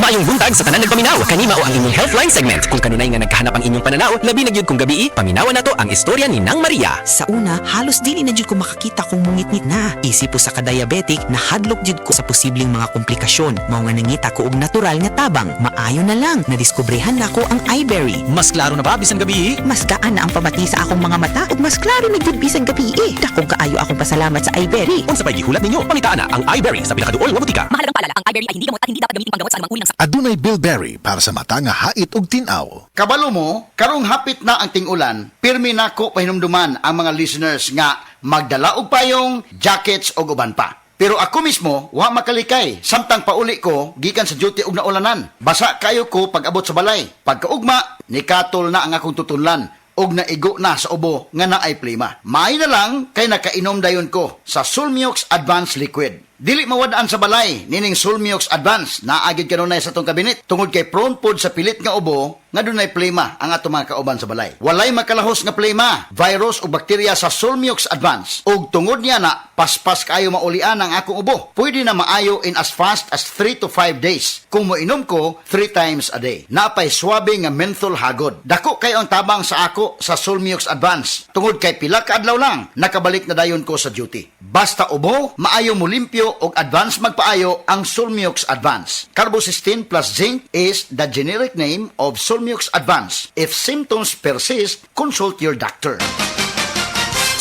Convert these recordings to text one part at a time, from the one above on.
Mayong buntag sa tanan nagpaminaw. Kanima o ang inyong Healthline segment. Kung kanunay nga nagkahanap ang inyong pananaw, labi na gyud kung gabi, paminawan nato ang istorya ni Nang Maria. Sa una, halos dili na jud ko makakita kung mungit-ngit na. Isip po sa ka-diabetic, nahadlok jud ko sa posibleng mga komplikasyon. Mao nga nangita ko og natural nga tabang. Maayo na lang, nadiskobrehan nako ang iBerry. Mas klaro na ba bisan gabi? Mas gaan na ang pamati sa akong mga mata ug mas klaro na jud bisan gabi. Dakong kaayo akong pasalamat sa iBerry. Unsa pay gihulat ninyo, pamitaan na ang iBerry sa pinakaduol nga butika. Mahalagang paalala, ang iBerry ay hindi gamot at hindi dapat gamitin panggamot sa anumang uri ng sakit. Adunay bilberry para sa mata nga hait ug tin-aw. Kabalo mo, karong hapit na ang ting-ulan, pirmi nako pahinumduman ang mga listeners nga magdala og payong, jackets o uban pa. Pero ako mismo, wa makalikay. Samtang pauli ko, gikan sa duty og naulanan. Basa kayo ko pag abot sa balay. Pagkaugma, nikatol na ang akong tutunlan og naigo na sa ubo nga naay plima. Maay na lang kay nakainom dayon ko sa Sulmiox Advanced Liquid. Dili mawadaan sa balay nining Sulmiox Advance naagid kanunay sa tong kabinet tungod kay prone pod sa pilit nga ubo nga dunay plema ang ato mga kauban sa balay. Walay makalahos nga plema, virus o bakterya sa Sulmiox Advance ug tungod niya na paspas kayo maulian ang akong ubo. Pwede na maayo in as fast as 3 to 5 days kung moinom ko 3 times a day. Napay swabe nga menthol hagod. Dako kayo ang tabang sa ako sa Sulmiox Advance tungod kay pila ka adlaw lang nakabalik na dayon ko sa duty. Basta ubo, maayo mo limpyo og advance magpaayo ang Sulmiox Advance. Carbocysteine plus zinc is the generic name of Sulmiox Advance. If symptoms persist, consult your doctor.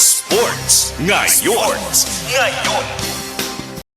Sports ngayon.